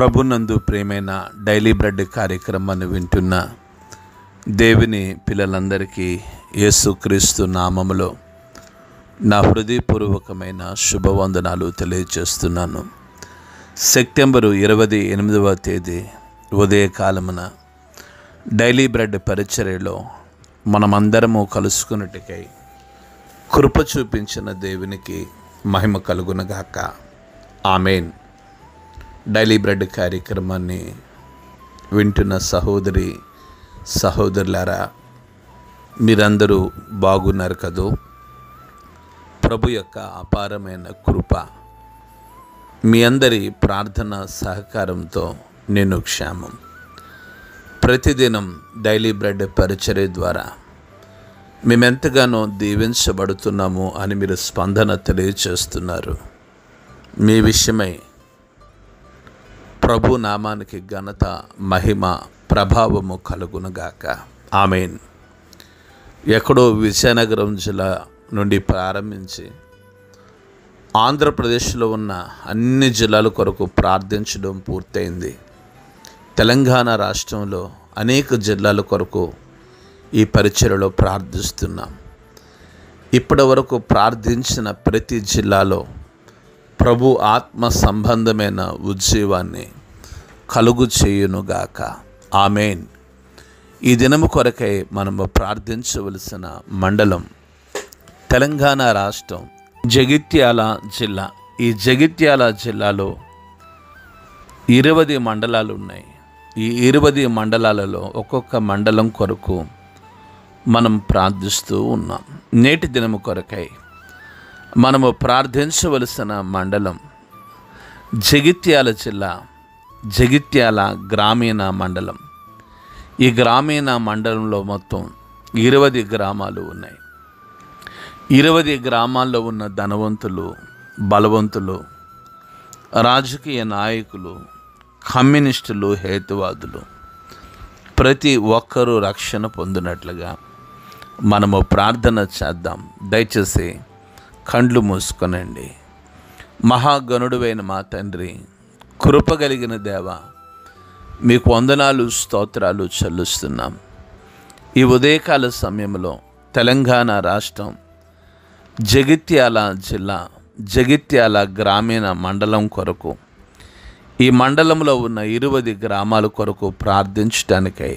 ప్రభునందు ప్రియమైన daily bread కార్యక్రమాన్ని వింటున్న దేవుని పిల్లలందరికీ యేసుక్రీస్తు నామములో నా హృదయపూర్వకమైన శుభవందనాలు తెలియజేస్తున్నాను. సెప్టెంబరు 28వ తేదీ ఉదయకాలమున డైలీ బ్రెడ్ పరిచర్యలో మనమందరము కలుసుకున్నట్టుకై కృప చూపించిన దేవునికి మహిమ కలుగునగాక. ఆమేన్. డైలీ బ్రెడ్ కార్యక్రమాన్ని వింటున్న సహోదరి సహోదరులారా, మీరందరూ బాగున్నారు కదూ? ప్రభు యొక్క అపారమైన కృప మీ అందరి ప్రార్థన సహకారంతో నేను క్షేమం. ప్రతిదినం డైలీ బ్రెడ్ పరిచర్య ద్వారా మేమెంతగానో దీవించబడుతున్నాము అని మీరు స్పందన తెలియచేస్తున్నారు. మీ విషయమై ప్రభు నామానికి ఘనత, మహిమ, ప్రభావము కలుగునుగాక. ఆమేన్. ఎక్కడో విజయనగరం జిల్లా నుండి ప్రారంభించి ఆంధ్రప్రదేశ్లో ఉన్న అన్ని జిల్లాల కొరకు ప్రార్థించడం పూర్తయింది. తెలంగాణ రాష్ట్రంలో అనేక జిల్లాల కొరకు ఈ పరిచర్యలో ప్రార్థిస్తున్నాం. ఇప్పటి వరకు ప్రార్థించిన ప్రతి జిల్లాలో ప్రభు ఆత్మ సంబంధమైన ఉజ్జీవాన్ని కలుగు చేయునుగాక. ఆమేన్. ఈ దినము కొరకై మనము ప్రార్థించవలసిన మండలం తెలంగాణ రాష్ట్రం జగిత్యాల జిల్లా. ఈ జగిత్యాల జిల్లాలో 20 మండలాలు ఉన్నాయి. ఈ 20 మండలాలలో ఒక్కొక్క మండలం కొరకు మనం ప్రార్థిస్తూ ఉన్నాం. నేటి దినము కొరకై మనము ప్రార్థించవలసిన మండలం జగిత్యాల జిల్లా, జగిత్యాల గ్రామీణ మండలం. ఈ గ్రామీణ మండలంలో మొత్తం 20 గ్రామాలు ఉన్నాయి. 20 గ్రామాల్లో ఉన్న ధనవంతులు, బలవంతులు, రాజకీయ నాయకులు, కమ్యూనిస్టులు, హేతువాదులు ప్రతి ఒక్కరూ రక్షణ పొందినట్లుగా మనము ప్రార్థన చేద్దాం. దయచేసి కండ్లు మూసుకొనండి. మహాగణుడువైన మా తండ్రి, కృపగలిగిన దేవ, మీకు వందనాలు, స్తోత్రాలు చెల్లిస్తున్నాం. ఈ ఉదయకాల సమయంలో తెలంగాణ రాష్ట్రం జగిత్యాల జిల్లా, జగిత్యాల గ్రామీణ మండలం కొరకు, ఈ మండలంలో ఉన్న 20 గ్రామాల కొరకు ప్రార్థించడానికై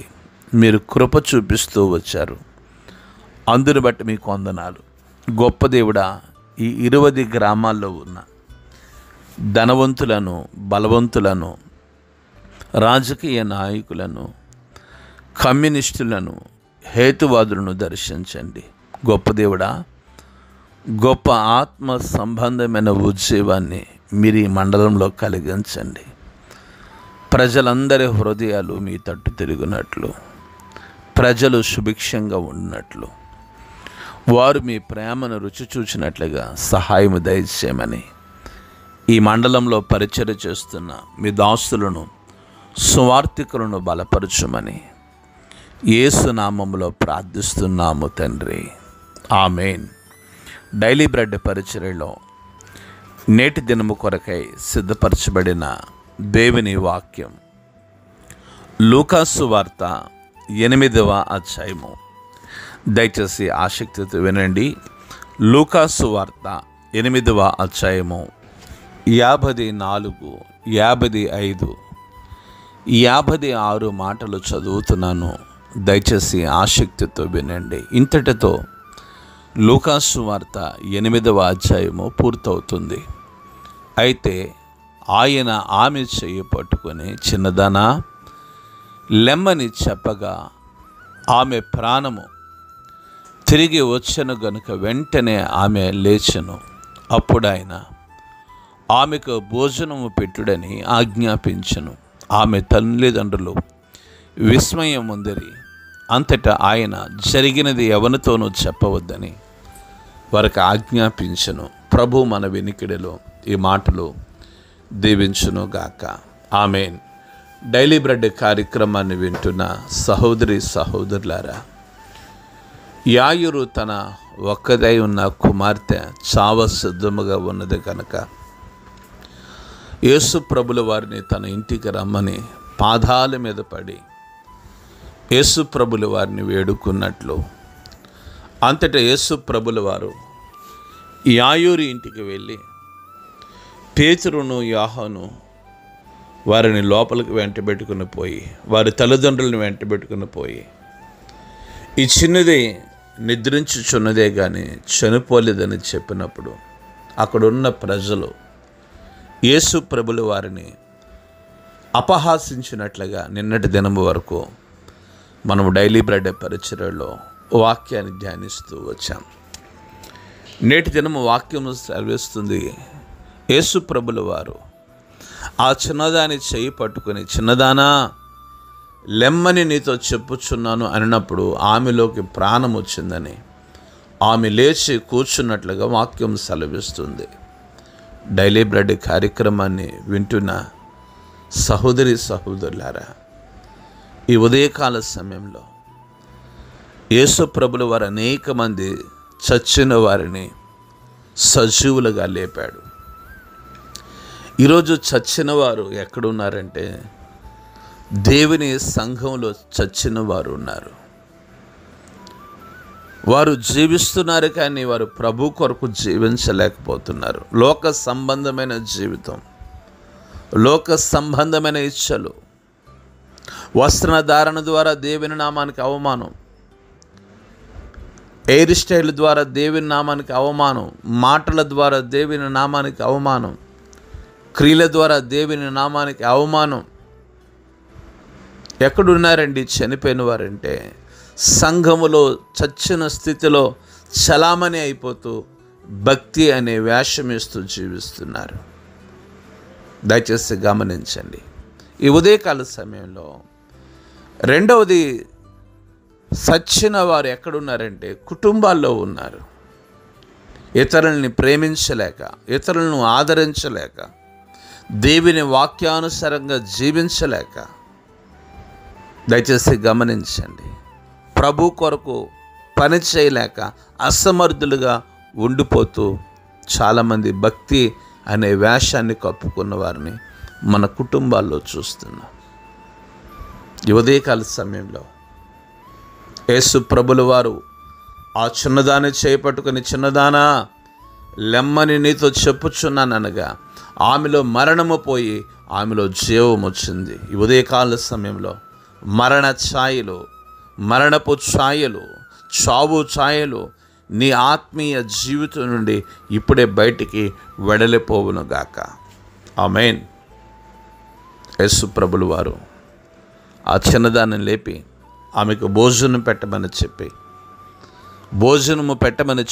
మీరు కృప చూపిస్తూ వచ్చారు. అందుని బట్టి మీకు వందనాలు. గొప్ప దేవుడా, ఈ 20 గ్రామాల్లో ఉన్న ధనవంతులను, బలవంతులను, రాజకీయ నాయకులను, కమ్యూనిస్టులను, హేతువాదులను దర్శించండి. గొప్ప దేవుడా, గొప్ప ఆత్మ సంబంధమైన ఉజ్జీవాన్ని మీరు ఈ మండలంలో కలిగించండి. ప్రజలందరి హృదయాలు మీ తట్టు తిరిగినట్లు, ప్రజలు సుభిక్షంగా ఉన్నట్లు, వారు మీ ప్రేమను రుచి చూచినట్లుగా సహాయం దయచేయమని ఈ మండలంలో పరిచర్య చేస్తున్న మీ దాసులను, సువార్థికులను బలపరచుమని యేసు నామములో ప్రార్థిస్తున్నాము తండ్రి. ఆమేన్. డైలీ బ్రెడ్ పరిచర్యలో నేటి దినము కొరకై సిద్ధపరచబడిన దేవుని వాక్యం లూకాసు వార్త 8వ అధ్యాయము. దయచేసి ఆసక్తితో వినండి. లూకాసు వార్త 8వ అధ్యాయము 54, 55, 56 మాటలు చదువుతున్నాను. దయచేసి ఆసక్తితో వినండి. ఇంతటితో లూకాసు వార్త 8వ అధ్యాయము పూర్తవుతుంది. అయితే ఆయన ఆమె చెయ్యి పట్టుకొని, చిన్నదానా లెమ్మని చెప్పగా ఆమె ప్రాణము తిరిగి వచ్చెను గనుక వెంటనే ఆమె లేచెను. అప్పుడు ఆయన ఆమెకు భోజనము పెట్టుడని ఆజ్ఞాపించెను. ఆమె తల్లిదండ్రులు విస్మయం ఉందిరి. అంతటా ఆయన జరిగినది ఎవరితోనూ చెప్పవద్దని వారికి ఆజ్ఞాపించెను. ప్రభు మన వినికిడిలో ఈ మాటలు దీవించునుగాక. ఆమేన్. డైలీ బ్రెడ్ కార్యక్రమాన్ని వింటున్న సహోదరి సహోదరులారా, యాయురు తన ఒక్కదై ఉన్న కుమార్తె చావ సిద్ధముగా ఉన్నది కనుక యేసు ప్రభుల వారిని తన ఇంటికి రమ్మని పాదాల మీద పడి యేసు ప్రభుల వారిని వేడుకున్నట్లు అంతటా యేసు ప్రభుల వారు యాయూరు ఇంటికి వెళ్ళి పేతురును యోహాను వారిని లోపలికి వెంటబెట్టుకుని పోయి వారి తల్లిదండ్రులను వెంటబెట్టుకుని పోయి ఈ చిన్నది నిద్రించుచున్నదే కానీ చనిపోలేదని చెప్పినప్పుడు అక్కడున్న ప్రజలు యేసు ప్రభుల వారిని అపహాసించినట్లుగా నిన్నటి దినము వరకు మనము డైలీ బ్రెడ్ పరిచర్యలో వాక్యాన్ని ధ్యానిస్తూ వచ్చాం. నేటి దినము వాక్యము సెలవిస్తుంది, యేసు ప్రభుల వారు ఆ చిన్నదాని చేయి పట్టుకుని, చిన్నదానా లెమ్మని నీతో చెప్పుచున్నాను అన్నప్పుడు ఆమెలోకి ప్రాణం వచ్చిందని ఆమె లేచి కూర్చున్నట్లుగా వాక్యం సెలవిస్తుంది. డైలీ బ్రెడ్ కార్యక్రమాన్ని వింటున్న సహోదరి సహోదరులారా, ఈ ఉదయకాల సమయంలో యేసు ప్రభుల వారు అనేక మంది చచ్చిన వారిని సజీవులుగా లేపాడు. ఈరోజు చచ్చిన వారు ఎక్కడున్నారంటే దేవుని సంఘంలో చచ్చిన వారు ఉన్నారు. వారు జీవిస్తున్నారు కానీ వారు ప్రభు కొరకు జీవించలేకపోతున్నారు. లోక సంబంధమైన జీవితం, లోక సంబంధమైన ఇచ్చలు, వస్త్రధారణ ద్వారా దేవుని నామానికి అవమానం, హెయిర్ స్టైల్ ద్వారా దేవుని నామానికి అవమానం, మాటల ద్వారా దేవుని నామానికి అవమానం, క్రియల ద్వారా దేవుని నామానికి అవమానం. ఎక్కడున్నారండి చనిపోయిన వారంటే సంఘములో చచ్చిన స్థితిలో చలామణి అయిపోతూ భక్తి అనే వేషం వేస్తూ జీవిస్తున్నారు. దయచేసి గమనించండి. ఈ ఉదయకాల సమయంలో రెండవది, చచ్చిన వారు ఎక్కడున్నారంటే కుటుంబాల్లో ఉన్నారు. ఇతరుల్ని ప్రేమించలేక, ఇతరులను ఆదరించలేక, దేవుని వాక్యానుసారంగా జీవించలేక. దయచేసి గమనించండి. ప్రభు కొరకు పని చేయలేక అసమర్థులుగా ఉండిపోతూ చాలామంది భక్తి అనే వేషాన్ని కప్పుకున్న వారిని మన కుటుంబాల్లో చూస్తున్నాం. ఈ ఉదయకాల సమయంలో యేసు ప్రభుల వారు ఆ చిన్నదాన్ని చేపట్టుకుని, చిన్నదానా లెమ్మని నీతో చెప్పుచున్నాననగా ఆమెలో మరణము పోయి ఆమెలో జీవం వచ్చింది. ఈ ఉదయకాల సమయంలో మరణ ఛాయలు, మరణపు ఛాయలు, చావు ఛాయలు నీ ఆత్మీయ జీవితం నుండి ఇప్పుడే బయటికి వెడలిపోవునుగాక. ఆమేన్. యేసు ప్రభుల వారు ఆ చిన్నదాన్ని లేపి ఆమెకు భోజనం పెట్టమని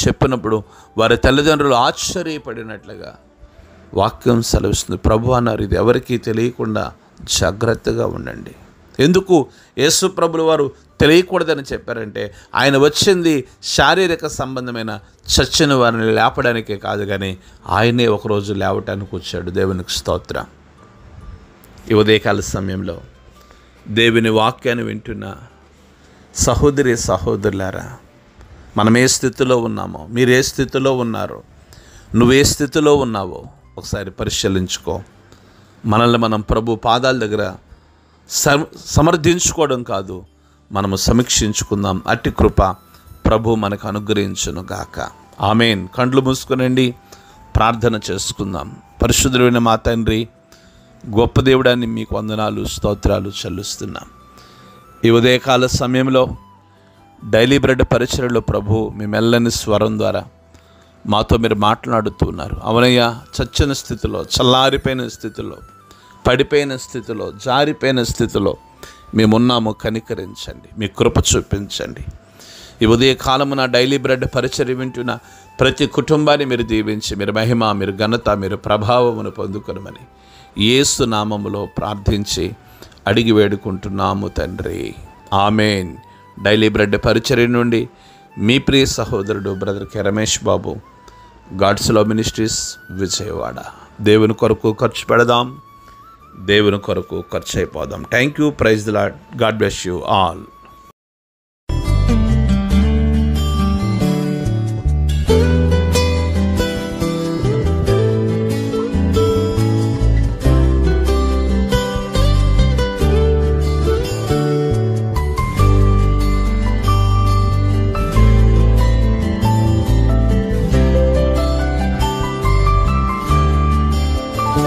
చెప్పినప్పుడు వారి తల్లిదండ్రులు ఆశ్చర్యపడినట్లుగా వాక్యం సెలవిస్తుంది. ప్రభు అన్నారు, ఇది ఎవరికీ తెలియకుండా జాగ్రత్తగా ఉండండి. ఎందుకు యేసు ప్రభుల వారు తెలియకూడదని చెప్పారంటే ఆయన వచ్చింది శారీరక సంబంధమైన చచ్చిన వారిని లేపడానికే కాదు, కానీ ఆయనే ఒకరోజు లేవటానికి వచ్చాడు. దేవునికి స్తోత్రం. ఈ ఉదయకాల సమయంలో దేవుని వాక్యాన్ని వింటున్న సహోదరి సహోదరులారా, మనం ఏ స్థితిలో ఉన్నామో, మీరు ఏ స్థితిలో ఉన్నారో, నువ్వే స్థితిలో ఉన్నావో ఒకసారి పరిశీలించుకో. మనల్ని మనం ప్రభు పాదాల దగ్గర సమర్థించుకోవడం కాదు, మనము సమీక్షించుకుందాం. అట్టి కృప ప్రభు మనకు అనుగ్రహించును గాక. ఆమేన్. కండ్లు మూసుకునండి, ప్రార్థన చేసుకుందాం. పరిశుద్ధుడైన మా తండ్రి, గొప్ప దేవుడాన్ని మీకు వందనాలు స్తోత్రాలు చెల్లిస్తున్నాం. ఈ ఉదయకాల సమయంలో డైలీ బ్రెడ్ పరిచర్యలో ప్రభు మీ మెల్లని స్వరం ద్వారా మాతో మీరు మాట్లాడుతున్నారు. అవునయ్యా, చచ్చిన స్థితిలో, చల్లారిపోయిన స్థితిలో, పడిపోయిన స్థితిలో, జారిపోయిన స్థితిలో మేమున్నాము. కనికరించండి, మీ కృప చూపించండి. ఈ ఉదయకాలమున డైలీ బ్రెడ్ పరిచర్య వింటున్న ప్రతి కుటుంబాన్ని మీరు దీవించి, మీరు మహిమ, మీరు ఘనత, మీరు ప్రభావమును పొందుకొనమని యేసు నామములో ప్రార్థించి అడిగి వేడుకుంటున్నాము తండ్రి. ఆమేన్. డైలీ బ్రెడ్ పరిచర్య నుండి మీ ప్రియ సహోదరుడు brother K Ramesh Babu, God's love ministries, Vijayawada. దేవుని కొరకు ఖర్చు పెడదాం, దేవుని కొరకు ఖర్చు అయిపోదాం. Thank you. Praise the Lord. God bless you all.